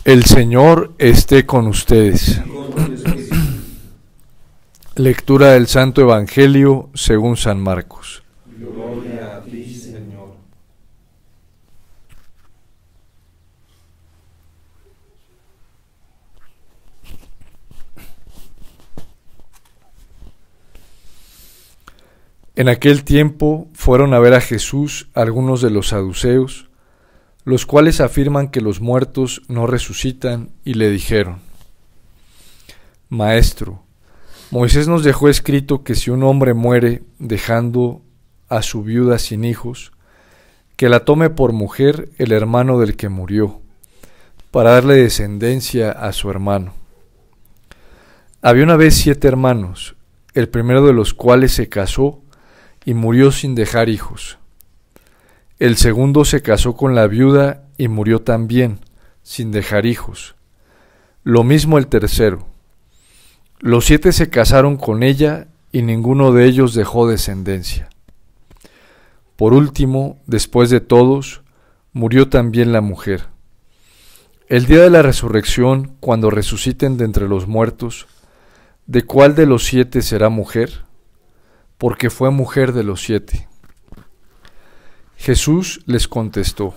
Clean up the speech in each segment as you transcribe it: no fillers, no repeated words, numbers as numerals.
El Señor esté con ustedes. Lectura del Santo Evangelio según San Marcos. Gloria a ti, Señor. En aquel tiempo fueron a ver a Jesús algunos de los saduceos, los cuales afirman que los muertos no resucitan, y le dijeron: Maestro, Moisés nos dejó escrito que si un hombre muere dejando a su viuda sin hijos, que la tome por mujer el hermano del que murió, para darle descendencia a su hermano. Había una vez 7 hermanos, el primero de los cuales se casó y murió sin dejar hijos. El segundo se casó con la viuda y murió también, sin dejar hijos. Lo mismo el tercero. Los 7 se casaron con ella y ninguno de ellos dejó descendencia. Por último, después de todos, murió también la mujer. El día de la resurrección, cuando resuciten de entre los muertos, ¿de cuál de los 7 será mujer? Porque fue mujer de los 7. Jesús les contestó: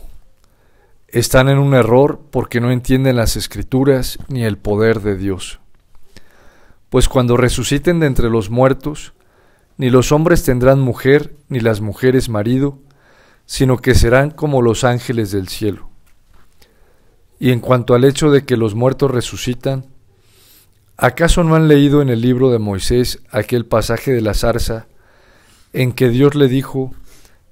Están en un error porque no entienden las Escrituras ni el poder de Dios. Pues cuando resuciten de entre los muertos, ni los hombres tendrán mujer, ni las mujeres marido, sino que serán como los ángeles del cielo. Y en cuanto al hecho de que los muertos resucitan, ¿acaso no han leído en el libro de Moisés aquel pasaje de la zarza en que Dios le dijo: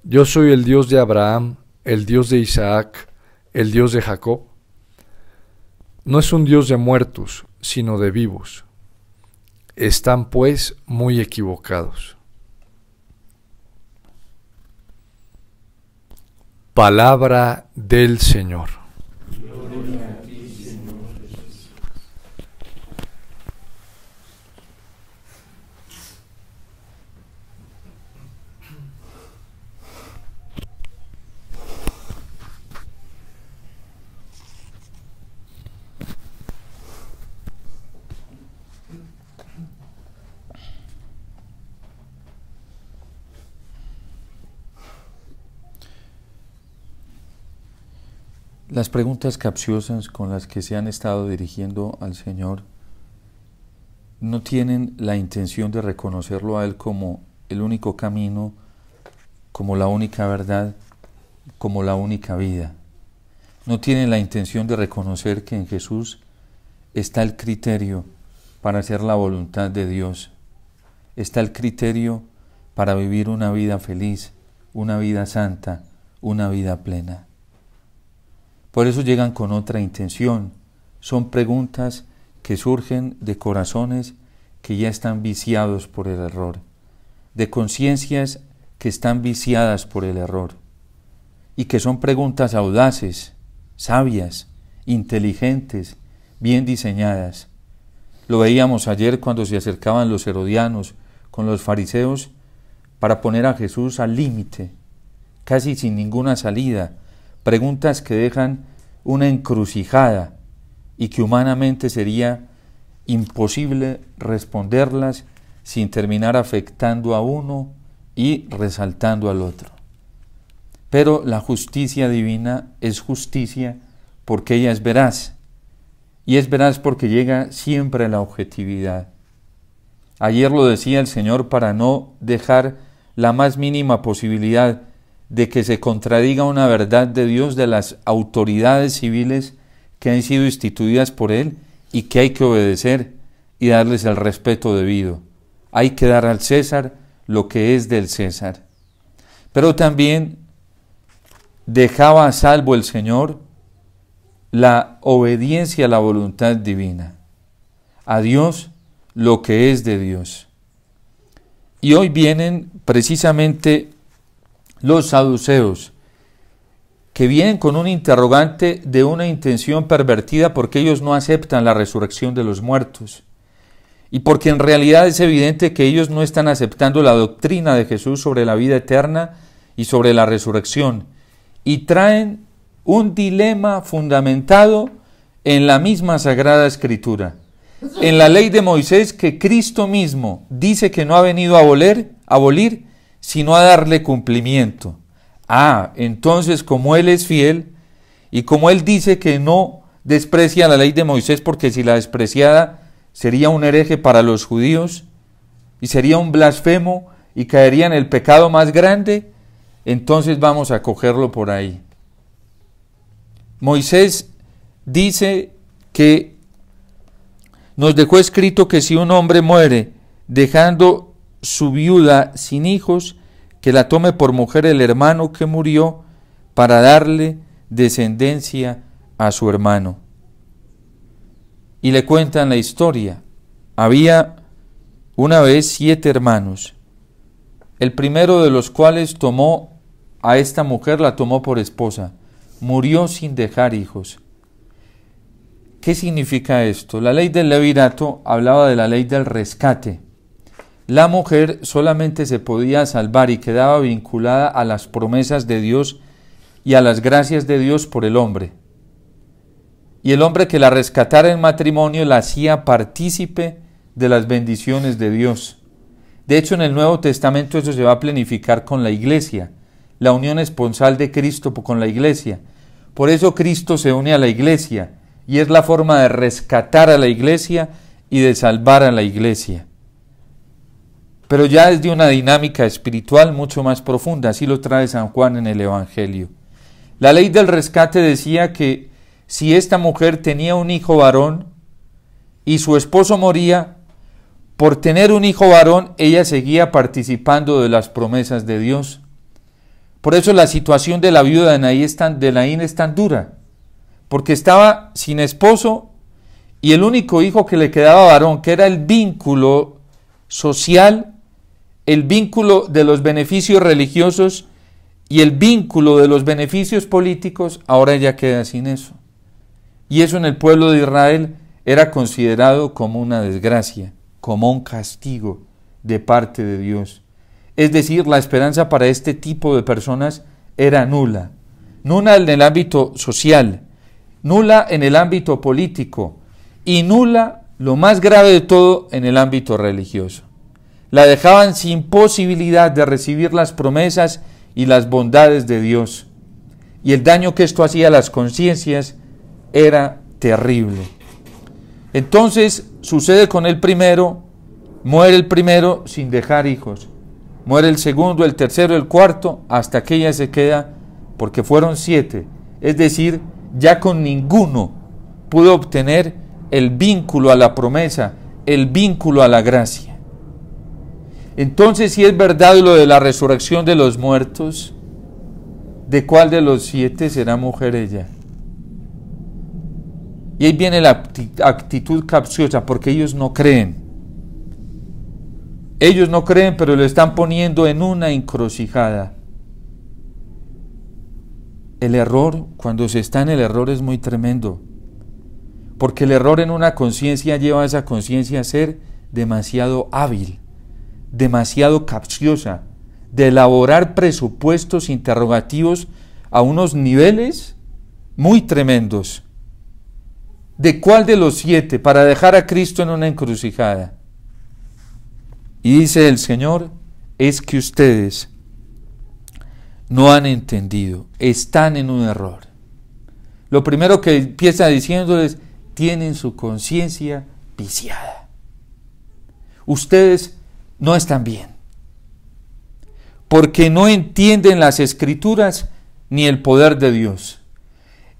Yo soy el Dios de Abraham, el Dios de Isaac, el Dios de Jacob? No es un Dios de muertos, sino de vivos. Están, pues, muy equivocados. Palabra del Señor. Gloria a ti, Señor Jesús. Las preguntas capciosas con las que se han estado dirigiendo al Señor no tienen la intención de reconocerlo a Él como el único camino, como la única verdad, como la única vida. No tienen la intención de reconocer que en Jesús está el criterio para hacer la voluntad de Dios. Está el criterio para vivir una vida feliz, una vida santa, una vida plena. Por eso llegan con otra intención. Son preguntas que surgen de corazones que ya están viciados por el error, de conciencias que están viciadas por el error, y que son preguntas audaces, sabias, inteligentes, bien diseñadas. Lo veíamos ayer cuando se acercaban los herodianos con los fariseos para poner a Jesús al límite, casi sin ninguna salida. Preguntas que dejan una encrucijada y que humanamente sería imposible responderlas sin terminar afectando a uno y resaltando al otro. Pero la justicia divina es justicia porque ella es veraz, y es veraz porque llega siempre a la objetividad. Ayer lo decía el Señor para no dejar la más mínima posibilidad de que se contradiga una verdad de Dios de las autoridades civiles que han sido instituidas por Él y que hay que obedecer y darles el respeto debido. Hay que dar al César lo que es del César. Pero también dejaba a salvo el Señor la obediencia a la voluntad divina, a Dios lo que es de Dios. Y hoy vienen precisamente los saduceos, que vienen con un interrogante de una intención pervertida porque ellos no aceptan la resurrección de los muertos y porque en realidad es evidente que ellos no están aceptando la doctrina de Jesús sobre la vida eterna y sobre la resurrección, y traen un dilema fundamentado en la misma Sagrada Escritura, en la ley de Moisés, que Cristo mismo dice que no ha venido a abolir, sino a darle cumplimiento. Entonces, como Él es fiel, y como Él dice que no desprecia la ley de Moisés, porque si la despreciara sería un hereje para los judíos, y sería un blasfemo, y caería en el pecado más grande, entonces vamos a cogerlo por ahí. Moisés dice que nos dejó escrito que si un hombre muere dejando su viuda sin hijos, que la tome por mujer el hermano que murió para darle descendencia a su hermano. Y le cuentan la historia. Había una vez 7 hermanos, el primero de los cuales tomó a esta mujer, la tomó por esposa, murió sin dejar hijos. ¿Qué significa esto? La ley del levirato hablaba de la ley del rescate. La mujer solamente se podía salvar y quedaba vinculada a las promesas de Dios y a las gracias de Dios por el hombre. Y el hombre que la rescatara en matrimonio la hacía partícipe de las bendiciones de Dios. De hecho, en el Nuevo Testamento eso se va a planificar con la iglesia, la unión esponsal de Cristo con la iglesia. Por eso Cristo se une a la iglesia, y es la forma de rescatar a la iglesia y de salvar a la iglesia. Pero ya es de una dinámica espiritual mucho más profunda, así lo trae San Juan en el Evangelio. La ley del rescate decía que si esta mujer tenía un hijo varón y su esposo moría, por tener un hijo varón ella seguía participando de las promesas de Dios. Por eso la situación de la viuda de Naín es tan dura, porque estaba sin esposo y el único hijo que le quedaba varón, que era el vínculo social, el vínculo de los beneficios religiosos y el vínculo de los beneficios políticos, ahora ella queda sin eso. Y eso en el pueblo de Israel era considerado como una desgracia, como un castigo de parte de Dios. Es decir, la esperanza para este tipo de personas era nula. Nula en el ámbito social, nula en el ámbito político y nula, lo más grave de todo, en el ámbito religioso. La dejaban sin posibilidad de recibir las promesas y las bondades de Dios. Y el daño que esto hacía a las conciencias era terrible. Entonces sucede con el primero, muere el primero sin dejar hijos. Muere el segundo, el tercero, el cuarto, hasta que ella se queda, porque fueron 7. Es decir, ya con ninguno pudo obtener el vínculo a la promesa, el vínculo a la gracia. Entonces, si es verdad lo de la resurrección de los muertos, ¿de cuál de los 7 será mujer ella? Y ahí viene la actitud capciosa, porque ellos no creen. Ellos no creen, pero lo están poniendo en una encrucijada. El error, cuando se está en el error, es muy tremendo, porque el error en una conciencia lleva a esa conciencia a ser demasiado hábil, demasiado capciosa, de elaborar presupuestos interrogativos a unos niveles muy tremendos. ¿De cuál de los 7 para dejar a Cristo en una encrucijada? Y dice el Señor, es que ustedes no han entendido, están en un error. Lo primero que empieza diciendo es, tienen su conciencia viciada. Ustedes no están bien, porque no entienden las Escrituras ni el poder de Dios.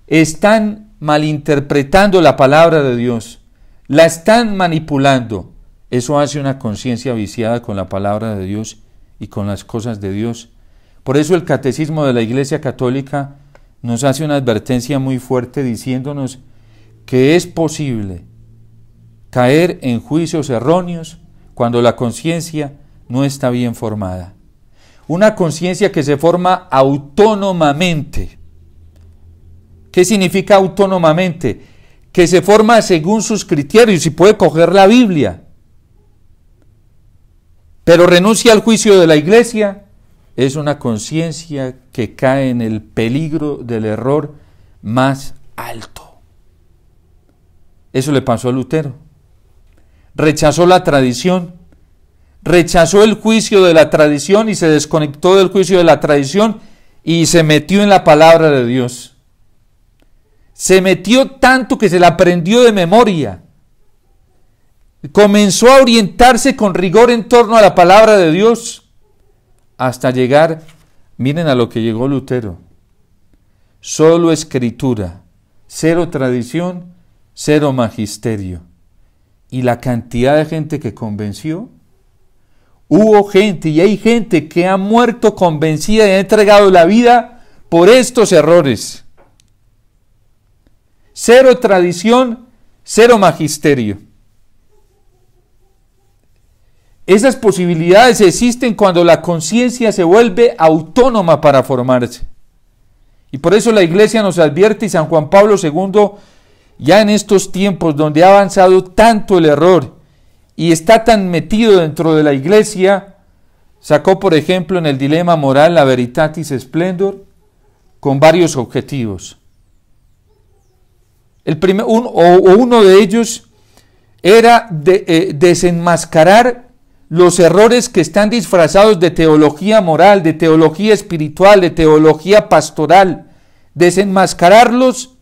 Están malinterpretando la palabra de Dios, la están manipulando. Eso hace una conciencia viciada con la palabra de Dios y con las cosas de Dios. Por eso el Catecismo de la Iglesia Católica nos hace una advertencia muy fuerte diciéndonos que es posible caer en juicios erróneos cuando la conciencia no está bien formada. Una conciencia que se forma autónomamente. ¿Qué significa autónomamente? Que se forma según sus criterios y puede coger la Biblia, pero renuncia al juicio de la Iglesia. Es una conciencia que cae en el peligro del error más alto. Eso le pasó a Lutero. Rechazó la tradición, rechazó el juicio de la tradición y se desconectó del juicio de la tradición y se metió en la palabra de Dios. Se metió tanto que se la aprendió de memoria. Comenzó a orientarse con rigor en torno a la palabra de Dios hasta llegar, miren a lo que llegó Lutero. Solo escritura, cero tradición, cero magisterio. Y la cantidad de gente que convenció. Hubo gente y hay gente que ha muerto convencida y ha entregado la vida por estos errores. Cero tradición, cero magisterio. Esas posibilidades existen cuando la conciencia se vuelve autónoma para formarse. Y por eso la Iglesia nos advierte, y San Juan Pablo II, ya en estos tiempos donde ha avanzado tanto el error y está tan metido dentro de la Iglesia, sacó por ejemplo en el dilema moral la Veritatis Splendor con varios objetivos. Uno de ellos era desenmascarar los errores que están disfrazados de teología moral, de teología espiritual, de teología pastoral, desenmascararlos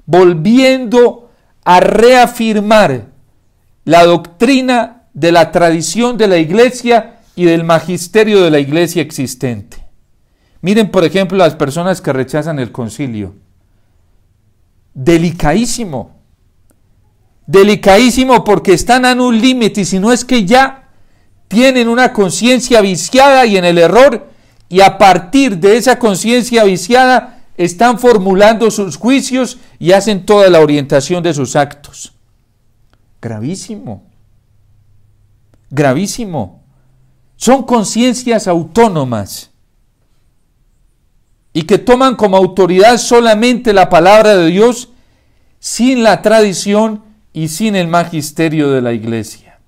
volviendo a reafirmar la doctrina de la tradición de la Iglesia y del magisterio de la Iglesia existente. Miren, por ejemplo, las personas que rechazan el concilio. Delicadísimo. Delicadísimo porque están en un límite, y si no es que ya tienen una conciencia viciada y en el error, y a partir de esa conciencia viciada están formulando sus juicios y hacen toda la orientación de sus actos. Gravísimo. Gravísimo. Son conciencias autónomas y que toman como autoridad solamente la palabra de Dios, sin la tradición y sin el magisterio de la Iglesia.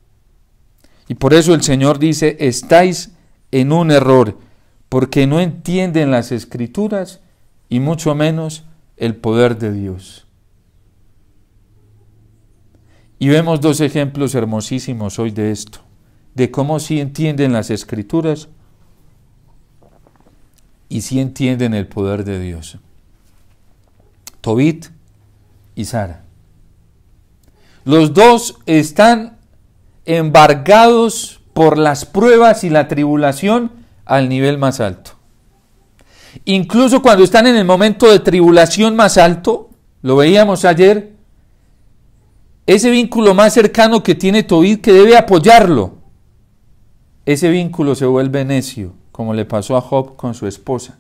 Y por eso el Señor dice: estáis en un error, porque no entienden las Escrituras y mucho menos el poder de Dios. Y vemos dos ejemplos hermosísimos hoy de esto, de cómo sí entienden las Escrituras y sí entienden el poder de Dios. Tobit y Sara. Los dos están embargados por las pruebas y la tribulación al nivel más alto. Incluso cuando están en el momento de tribulación más alto, lo veíamos ayer, ese vínculo más cercano que tiene Tobit, que debe apoyarlo, ese vínculo se vuelve necio, como le pasó a Job con su esposa.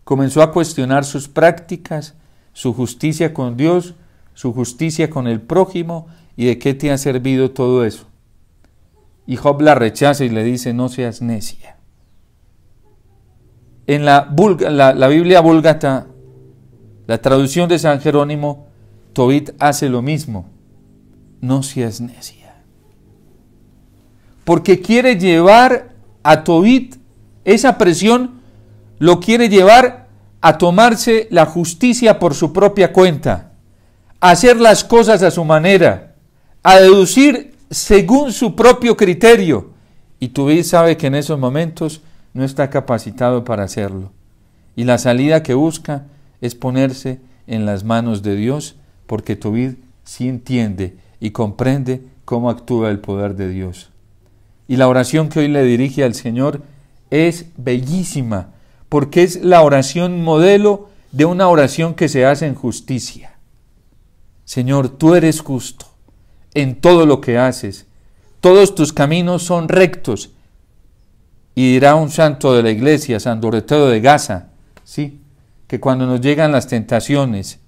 Comenzó a cuestionar sus prácticas, su justicia con Dios, su justicia con el prójimo, y de qué te ha servido todo eso. Y Job la rechaza y le dice: no seas necia. En la Biblia Búlgata, la traducción de San Jerónimo, Tobit hace lo mismo: no seas necia. Porque quiere llevar a Tobit, esa presión lo quiere llevar a tomarse la justicia por su propia cuenta, a hacer las cosas a su manera, a deducir según su propio criterio. Y Tobit sabe que en esos momentos no está capacitado para hacerlo. Y la salida que busca es ponerse en las manos de Dios, porque Tobit sí entiende y comprende cómo actúa el poder de Dios. Y la oración que hoy le dirige al Señor es bellísima, porque es la oración modelo de una oración que se hace en justicia. Señor, tú eres justo en todo lo que haces, todos tus caminos son rectos. Y dirá un santo de la iglesia, San Doroteo de Gaza, ¿sí?, que cuando nos llegan las tentaciones,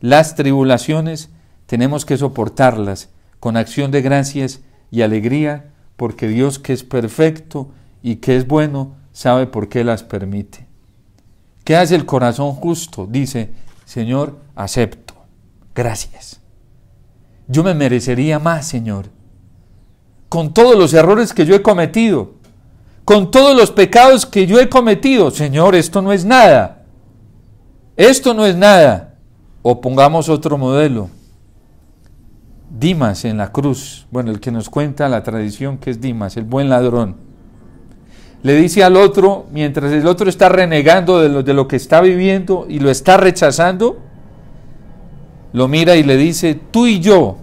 las tribulaciones, tenemos que soportarlas con acción de gracias y alegría, porque Dios, que es perfecto y que es bueno, sabe por qué las permite. ¿Qué hace el corazón justo? Dice: Señor, acepto, gracias. Yo me merecería más, Señor, con todos los errores que yo he cometido, con todos los pecados que yo he cometido. Señor, esto no es nada. Esto no es nada. O pongamos otro modelo. Dimas en la cruz, bueno, el que nos cuenta la tradición que es Dimas, el buen ladrón, le dice al otro, mientras el otro está renegando de lo que está viviendo y lo está rechazando, lo mira y le dice: tú y yo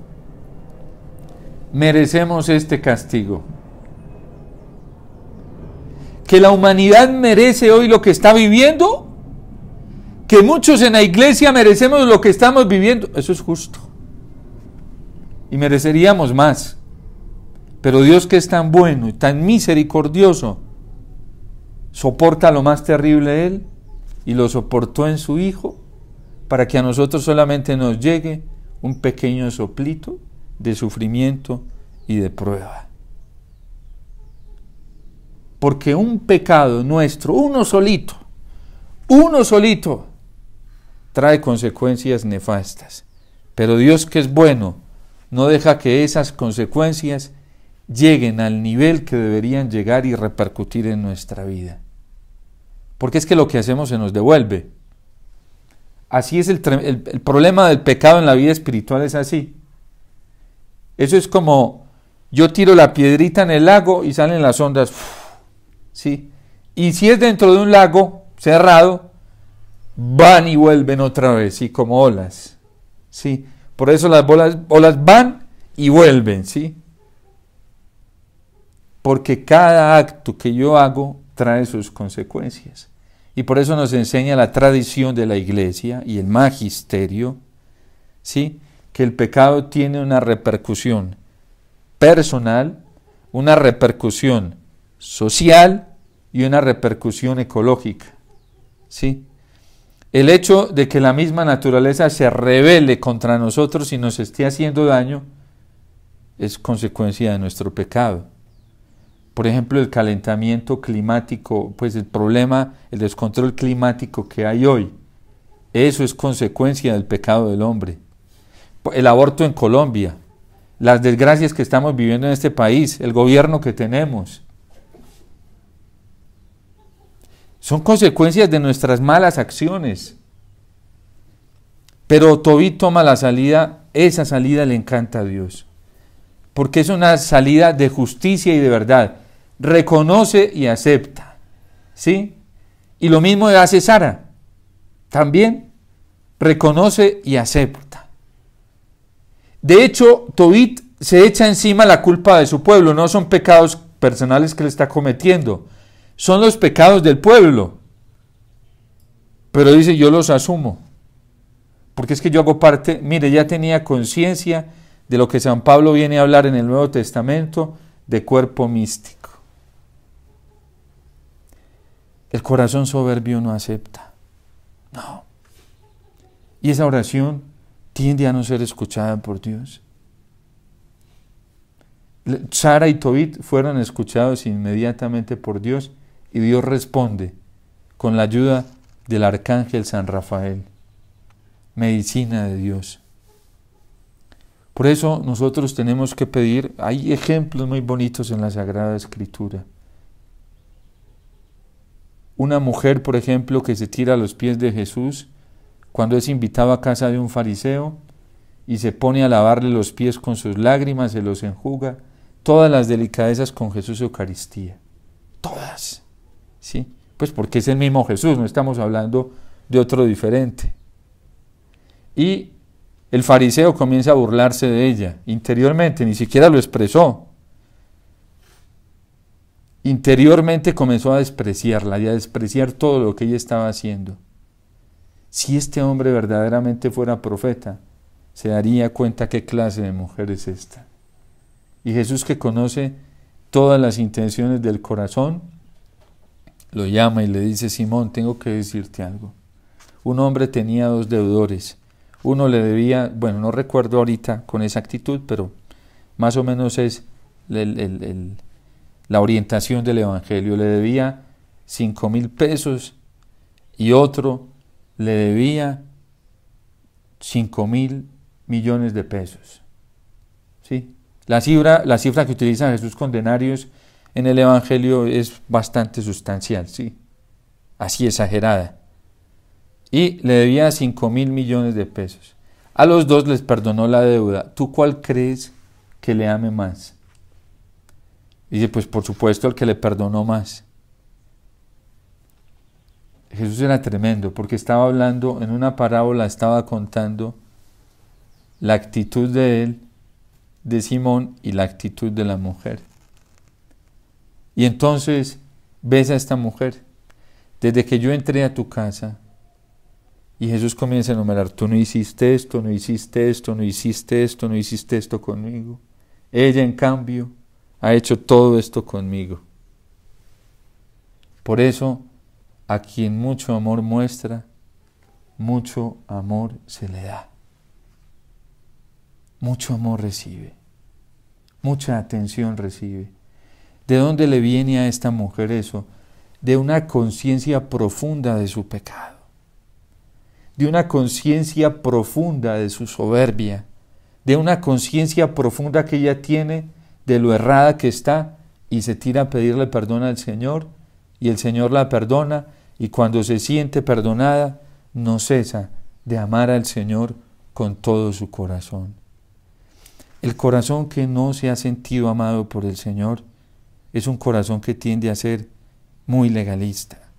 merecemos este castigo. Que la humanidad merece hoy lo que está viviendo, que muchos en la iglesia merecemos lo que estamos viviendo, eso es justo. Y mereceríamos más. Pero Dios, que es tan bueno y tan misericordioso, soporta lo más terrible de Él y lo soportó en su Hijo para que a nosotros solamente nos llegue un pequeño soplito de sufrimiento y de prueba. Porque un pecado nuestro, uno solito, trae consecuencias nefastas. Pero Dios, que es bueno, no deja que esas consecuencias lleguen al nivel que deberían llegar y repercutir en nuestra vida. Porque es que lo que hacemos se nos devuelve. Así es el problema del pecado en la vida espiritual, es así. Eso es como yo tiro la piedrita en el lago y salen las ondas. ¿Sí? Y si es dentro de un lago cerrado, van y vuelven otra vez, ¿sí? Como olas. ¿Sí? Por eso las olas van y vuelven, ¿sí? Porque cada acto que yo hago trae sus consecuencias. Y por eso nos enseña la tradición de la iglesia y el magisterio, ¿sí? Que el pecado tiene una repercusión personal, una repercusión social y una repercusión ecológica, ¿sí? El hecho de que la misma naturaleza se rebele contra nosotros y nos esté haciendo daño es consecuencia de nuestro pecado. Por ejemplo, el calentamiento climático, pues el problema, el descontrol climático que hay hoy, eso es consecuencia del pecado del hombre. El aborto en Colombia, las desgracias que estamos viviendo en este país, el gobierno que tenemos, son consecuencias de nuestras malas acciones. Pero Tobit toma la salida, esa salida le encanta a Dios, porque es una salida de justicia y de verdad. Reconoce y acepta, ¿sí? Y lo mismo hace Sara, también reconoce y acepta. De hecho, Tobit se echa encima la culpa de su pueblo, no son pecados personales que le está cometiendo, son los pecados del pueblo. Pero dice: yo los asumo, porque es que yo hago parte. Mire, ya tenía conciencia de lo que San Pablo viene a hablar en el Nuevo Testamento, de cuerpo místico. El corazón soberbio no acepta, no. Y esa oración tiende a no ser escuchada por Dios. Sara y Tobit fueron escuchados inmediatamente por Dios, y Dios responde con la ayuda del arcángel San Rafael, medicina de Dios. Por eso nosotros tenemos que pedir, hay ejemplos muy bonitos en la Sagrada Escritura. Una mujer, por ejemplo, que se tira a los pies de Jesús cuando es invitada a casa de un fariseo y se pone a lavarle los pies con sus lágrimas, se los enjuga, todas las delicadezas con Jesús Eucaristía, todas, ¿sí? Pues porque es el mismo Jesús, no estamos hablando de otro diferente. Y el fariseo comienza a burlarse de ella, interiormente, ni siquiera lo expresó. Interiormente comenzó a despreciarla y a despreciar todo lo que ella estaba haciendo. Si este hombre verdaderamente fuera profeta, se daría cuenta qué clase de mujer es esta. Y Jesús, que conoce todas las intenciones del corazón, lo llama y le dice: Simón, tengo que decirte algo. Un hombre tenía 2 deudores. Uno le debía, bueno, no recuerdo ahorita con exactitud, pero más o menos es la orientación del Evangelio. Le debía 5,000 pesos y otro le debía 5,000 millones de pesos. ¿Sí? La cifra que utiliza Jesús con denarios en el Evangelio es bastante sustancial, ¿sí? Así exagerada. Y le debía 5,000 millones de pesos. A los dos les perdonó la deuda. ¿Tú cuál crees que le ame más? Dice, pues por supuesto el que le perdonó más. Jesús era tremendo porque estaba hablando, en una parábola estaba contando la actitud de él, de Simón, y la actitud de la mujer. Y entonces ves a esta mujer, desde que yo entré a tu casa, y Jesús comienza a enumerar, tú no hiciste esto, no hiciste esto, no hiciste esto, no hiciste esto conmigo. Ella, en cambio, ha hecho todo esto conmigo. Por eso, a quien mucho amor muestra, mucho amor se le da. Mucho amor recibe. Mucha atención recibe. ¿De dónde le viene a esta mujer eso? De una conciencia profunda de su pecado. De una conciencia profunda de su soberbia. De una conciencia profunda que ella tiene de lo errada que está y se tira a pedirle perdón al Señor y el Señor la perdona y cuando se siente perdonada no cesa de amar al Señor con todo su corazón. El corazón que no se ha sentido amado por el Señor es un corazón que tiende a ser muy legalista,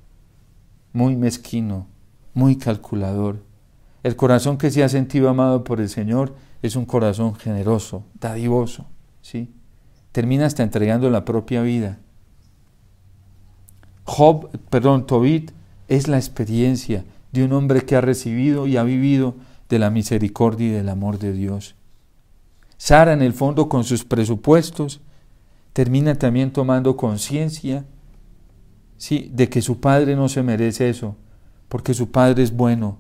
muy mezquino, muy calculador. El corazón que se ha sentido amado por el Señor es un corazón generoso, dadivoso, ¿sí? Termina hasta entregando la propia vida. Tobit es la experiencia de un hombre que ha recibido y ha vivido de la misericordia y del amor de Dios. Sara, en el fondo, con sus presupuestos, termina también tomando conciencia, ¿sí?, de que su padre no se merece eso, porque su padre es bueno.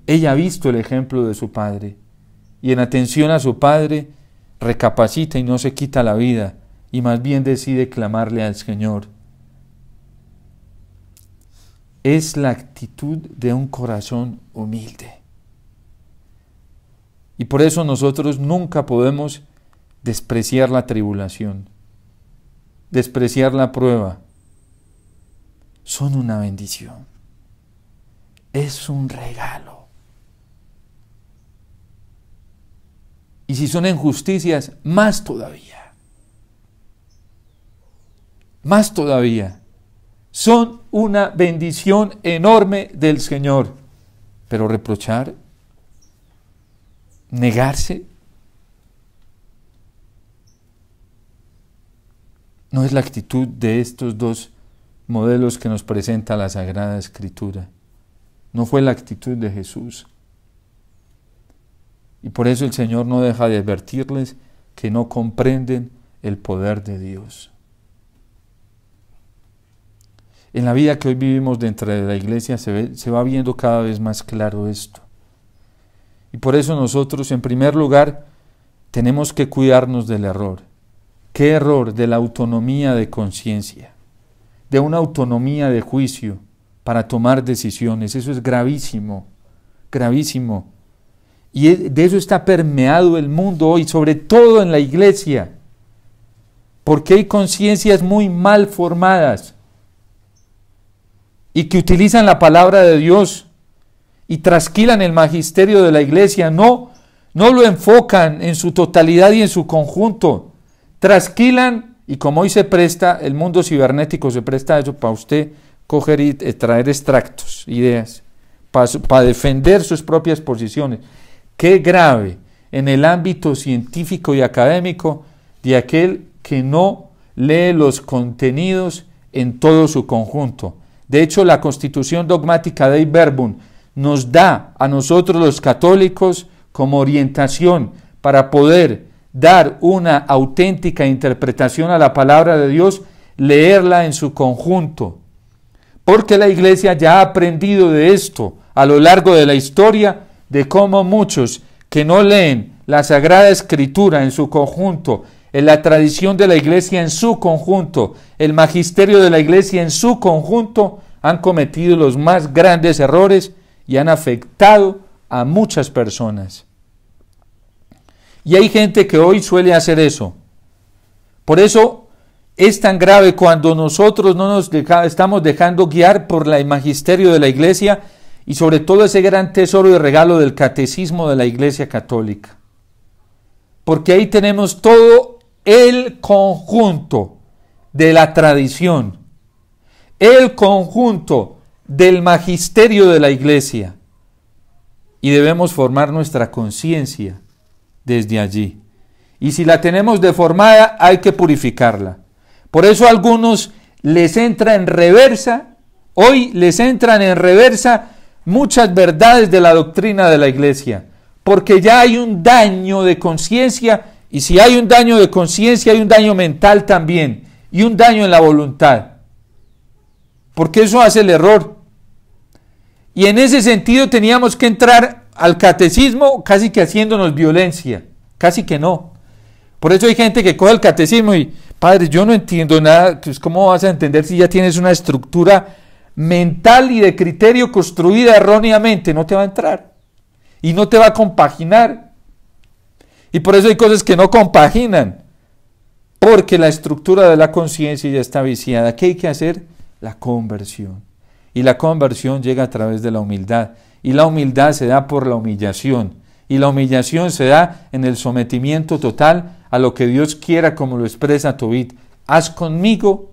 Ella ha visto el ejemplo de su padre, y en atención a su padre, recapacita y no se quita la vida, y más bien decide clamarle al Señor. Es la actitud de un corazón humilde. Y por eso nosotros nunca podemos despreciar la tribulación, despreciar la prueba. Son una bendición. Es un regalo. Y si son injusticias, más todavía. Más todavía. Son una bendición enorme del Señor. Pero reprochar, negarse, no es la actitud de estos dos modelos que nos presenta la Sagrada Escritura. No fue la actitud de Jesús. Y por eso el Señor no deja de advertirles que no comprenden el poder de Dios. En la vida que hoy vivimos dentro de la iglesia se va viendo cada vez más claro esto. Y por eso nosotros, en primer lugar, tenemos que cuidarnos del error. ¿Qué error? De la autonomía de conciencia, de una autonomía de juicio para tomar decisiones. Eso es gravísimo, gravísimo. Y de eso está permeado el mundo hoy, sobre todo en la iglesia, porque hay conciencias muy mal formadas y que utilizan la palabra de Dios y trasquilan el magisterio de la iglesia, no lo enfocan en su totalidad y en su conjunto, trasquilan, y como hoy se presta, el mundo cibernético se presta a eso, para usted coger y traer extractos, ideas, para defender sus propias posiciones. Qué grave en el ámbito científico y académico de aquel que no lee los contenidos en todo su conjunto. De hecho, la Constitución Dogmática Dei Verbum nos da a nosotros los católicos como orientación para poder dar una auténtica interpretación a la palabra de Dios, leerla en su conjunto. Porque la iglesia ya ha aprendido de esto a lo largo de la historia, de cómo muchos que no leen la Sagrada Escritura en su conjunto, en la tradición de la iglesia en su conjunto, el magisterio de la iglesia en su conjunto, han cometido los más grandes errores y han afectado a muchas personas. Y hay gente que hoy suele hacer eso. Por eso es tan grave cuando nosotros no nos estamos dejando guiar por el magisterio de la iglesia y sobre todo ese gran tesoro y regalo del catecismo de la Iglesia Católica. Porque ahí tenemos todo el conjunto de la tradición, el conjunto del magisterio de la Iglesia, y debemos formar nuestra conciencia desde allí. Y si la tenemos deformada, hay que purificarla. Por eso a algunos les entra en reversa, hoy les entran en reversa muchas verdades de la doctrina de la Iglesia, porque ya hay un daño de conciencia, y si hay un daño de conciencia, hay un daño mental también, y un daño en la voluntad, porque eso hace el error. Y en ese sentido teníamos que entrar al catecismo casi que haciéndonos violencia, casi que no. Por eso hay gente que coge el catecismo y, padre, yo no entiendo nada, pues ¿cómo vas a entender si ya tienes una estructura mental y de criterio construida erróneamente? No te va a entrar y no te va a compaginar. Y por eso hay cosas que no compaginan, porque la estructura de la conciencia ya está viciada. ¿Qué hay que hacer? La conversión. Y la conversión llega a través de la humildad. Y la humildad se da por la humillación. Y la humillación se da en el sometimiento total a lo que Dios quiera, como lo expresa Tobit. Haz conmigo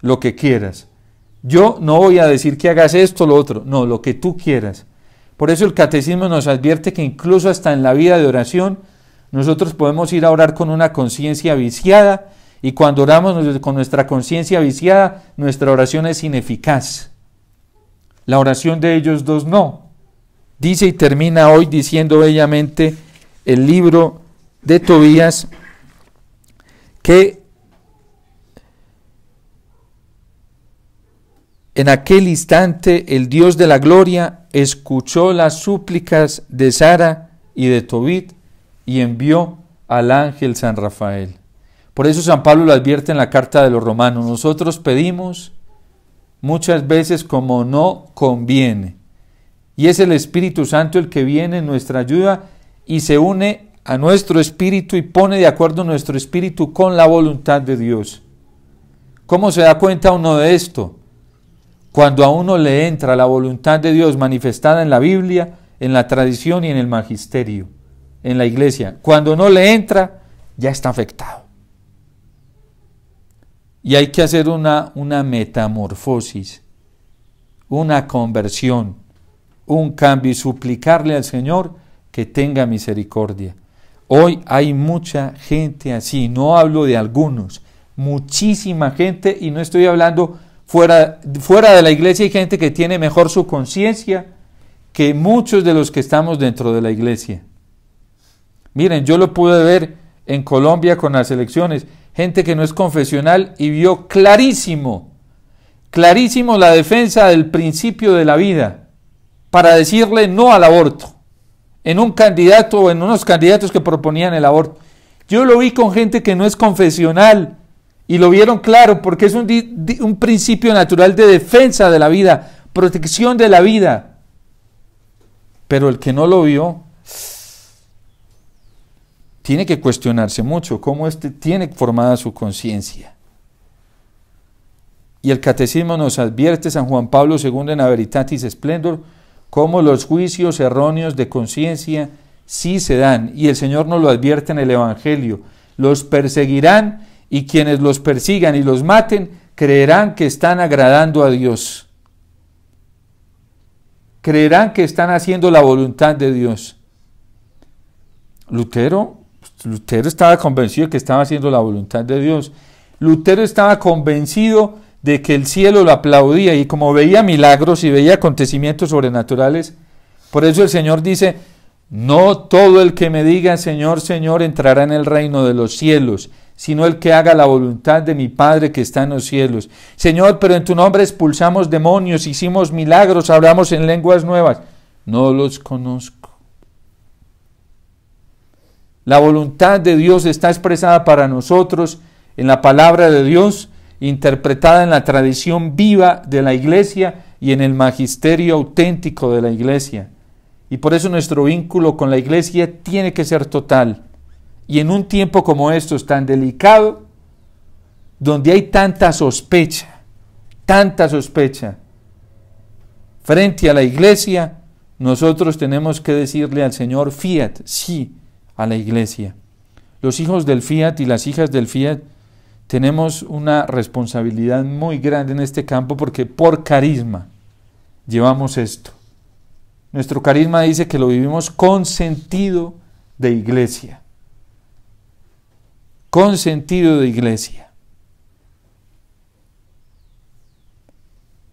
lo que quieras. Yo no voy a decir que hagas esto o lo otro. No, lo que tú quieras. Por eso el catecismo nos advierte que incluso hasta en la vida de oración nosotros podemos ir a orar con una conciencia viciada, y cuando oramos con nuestra conciencia viciada, nuestra oración es ineficaz. La oración de ellos dos no. Dice y termina hoy diciendo bellamente el libro de Tobías que en aquel instante el Dios de la gloria escuchó las súplicas de Sara y de Tobit y envió al ángel San Rafael. Por eso San Pablo lo advierte en la carta de los Romanos. Nosotros pedimos muchas veces como no conviene. Y es el Espíritu Santo el que viene en nuestra ayuda y se une a nuestro espíritu y pone de acuerdo nuestro espíritu con la voluntad de Dios. ¿Cómo se da cuenta uno de esto? Cuando a uno le entra la voluntad de Dios manifestada en la Biblia, en la tradición y en el magisterio, en la iglesia. Cuando no le entra, ya está afectado. Y hay que hacer una metamorfosis, una conversión, un cambio y suplicarle al Señor que tenga misericordia. Hoy hay mucha gente así, no hablo de algunos, muchísima gente, y no estoy hablando fuera de la iglesia. Hay gente que tiene mejor su conciencia que muchos de los que estamos dentro de la iglesia. Miren, yo lo pude ver en Colombia con las elecciones, gente que no es confesional y vio clarísimo la defensa del principio de la vida para decirle no al aborto, en un candidato o en unos candidatos que proponían el aborto. Yo lo vi con gente que no es confesional y lo vieron claro, porque es un principio natural de defensa de la vida, protección de la vida. Pero el que no lo vio tiene que cuestionarse mucho cómo tiene formada su conciencia. Y el catecismo nos advierte, San Juan Pablo II en A Veritatis Splendor, cómo los juicios erróneos de conciencia sí se dan, y el Señor nos lo advierte en el Evangelio. Los perseguirán, y quienes los persigan y los maten creerán que están agradando a Dios. Creerán que están haciendo la voluntad de Dios. Lutero estaba convencido de que estaba haciendo la voluntad de Dios. Lutero estaba convencido de que el cielo lo aplaudía, y como veía milagros y veía acontecimientos sobrenaturales, por eso el Señor dice: no todo el que me diga Señor, Señor entrará en el reino de los cielos, sino el que haga la voluntad de mi Padre que está en los cielos. Señor, pero en tu nombre expulsamos demonios, hicimos milagros, hablamos en lenguas nuevas. No los conozco. La voluntad de Dios está expresada para nosotros en la palabra de Dios, interpretada en la tradición viva de la iglesia y en el magisterio auténtico de la iglesia. Y por eso nuestro vínculo con la iglesia tiene que ser total. Y en un tiempo como estos, tan delicado, donde hay tanta sospecha, frente a la iglesia, nosotros tenemos que decirle al Señor fiat, sí, a la iglesia. Los hijos del fiat y las hijas del fiat tenemos una responsabilidad muy grande en este campo porque por carisma llevamos esto. Nuestro carisma dice que lo vivimos con sentido de iglesia. Con sentido de iglesia.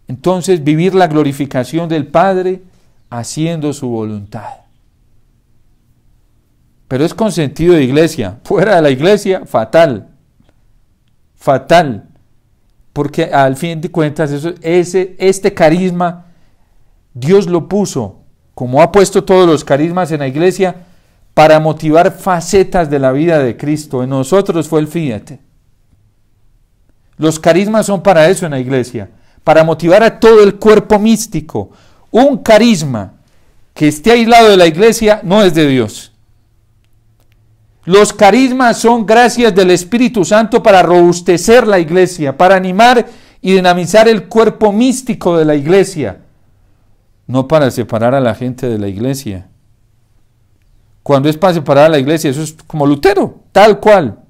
Entonces, vivir la glorificación del Padre haciendo su voluntad. Pero es con sentido de iglesia. Fuera de la iglesia, fatal. Fatal. Porque al fin de cuentas, este carisma, Dios lo puso, como ha puesto todos los carismas en la iglesia, para motivar facetas de la vida de Cristo. En nosotros fue el fiat. Los carismas son para eso en la iglesia, para motivar a todo el cuerpo místico. Un carisma que esté aislado de la iglesia no es de Dios. Los carismas son gracias del Espíritu Santo para robustecer la iglesia, para animar y dinamizar el cuerpo místico de la iglesia, no para separar a la gente de la iglesia. Cuando es para separar a la iglesia, eso es como Lutero, tal cual.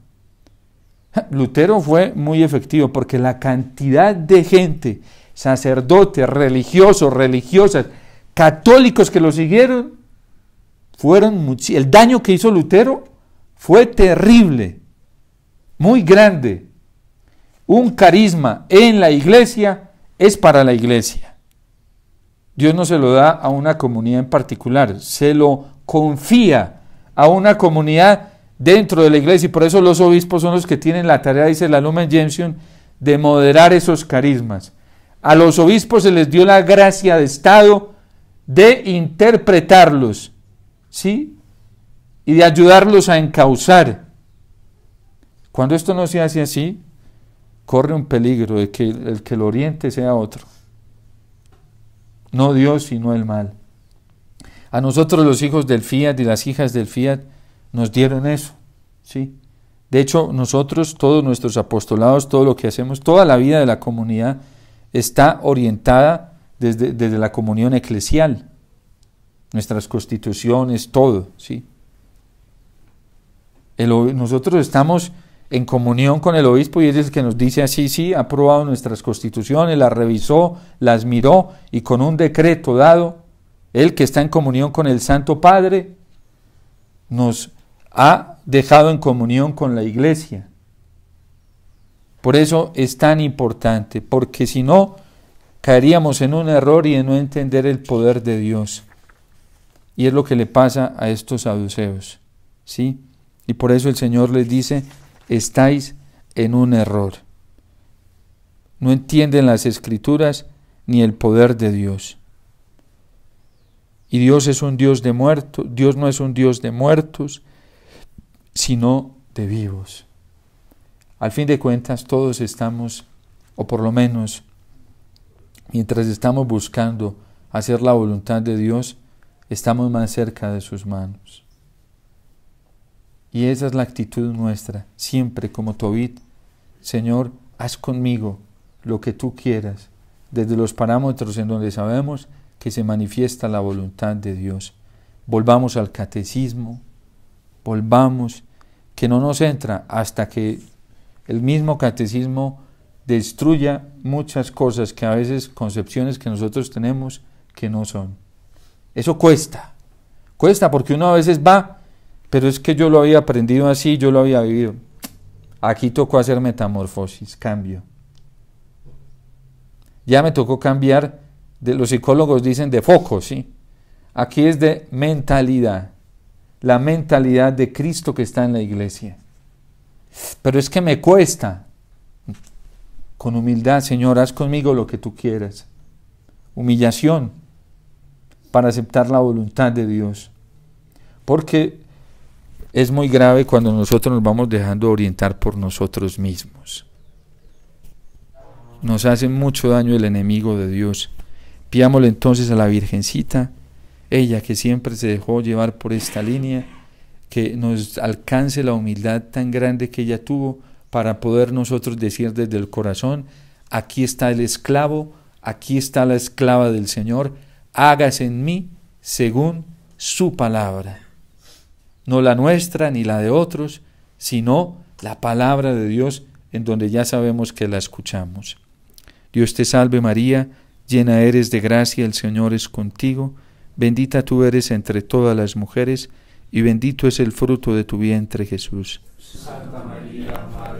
Lutero fue muy efectivo porque la cantidad de gente, sacerdotes, religiosos, religiosas, católicos que lo siguieron, el daño que hizo Lutero fue terrible, muy grande. Un carisma en la iglesia es para la iglesia. Dios no se lo da a una comunidad en particular, se lo confía a una comunidad dentro de la iglesia, y por eso los obispos son los que tienen la tarea, dice la Lumen Gentium, de moderar esos carismas. A los obispos se les dio la gracia de Estado de interpretarlos, ¿sí? Y de ayudarlos a encauzar. Cuando esto no se hace así, corre un peligro de que el que lo oriente sea otro. No Dios, sino el mal. A nosotros los hijos del fiat y las hijas del fiat nos dieron eso, ¿sí? De hecho, nosotros, todos nuestros apostolados, todo lo que hacemos, toda la vida de la comunidad está orientada desde la comunión eclesial. Nuestras constituciones, todo, ¿sí? Nosotros estamos en comunión con el obispo y él es el que nos dice así, sí, ha aprobado nuestras constituciones, las revisó, las miró y con un decreto dado, él que está en comunión con el Santo Padre, nos ha dejado en comunión con la iglesia. Por eso es tan importante, porque si no, caeríamos en un error y en no entender el poder de Dios. Y es lo que le pasa a estos saduceos, ¿sí? Y por eso el Señor les dice, estáis en un error. No entienden las Escrituras ni el poder de Dios. Y Dios es un Dios de muertos, Dios no es un Dios de muertos, sino de vivos. Al fin de cuentas, todos estamos, o por lo menos, mientras estamos buscando hacer la voluntad de Dios, estamos más cerca de sus manos. Y esa es la actitud nuestra, siempre como Tobit, Señor, haz conmigo lo que tú quieras, desde los parámetros en donde sabemos que se manifiesta la voluntad de Dios. Volvamos al catecismo, volvamos, que no nos entra hasta que el mismo catecismo destruya muchas cosas que a veces, concepciones que nosotros tenemos que no son. Eso cuesta porque uno a veces va, pero es que yo lo había aprendido así, yo lo había vivido. Aquí tocó hacer metamorfosis, cambio. Ya me tocó cambiar, los psicólogos dicen de foco, ¿sí? Aquí es de mentalidad, la mentalidad de Cristo que está en la iglesia. Pero es que me cuesta. Con humildad, Señor, haz conmigo lo que tú quieras. Humillación para aceptar la voluntad de Dios. Porque es muy grave cuando nosotros nos vamos dejando orientar por nosotros mismos. Nos hace mucho daño el enemigo de Dios. Pidámosle entonces a la Virgencita, ella que siempre se dejó llevar por esta línea, que nos alcance la humildad tan grande que ella tuvo para poder nosotros decir desde el corazón, aquí está el esclavo, aquí está la esclava del Señor, hágase en mí según su palabra. No la nuestra ni la de otros, sino la palabra de Dios, en donde ya sabemos que la escuchamos. Dios te salve María, llena eres de gracia, el Señor es contigo, bendita tú eres entre todas las mujeres, y bendito es el fruto de tu vientre, Jesús. Santa María, Madre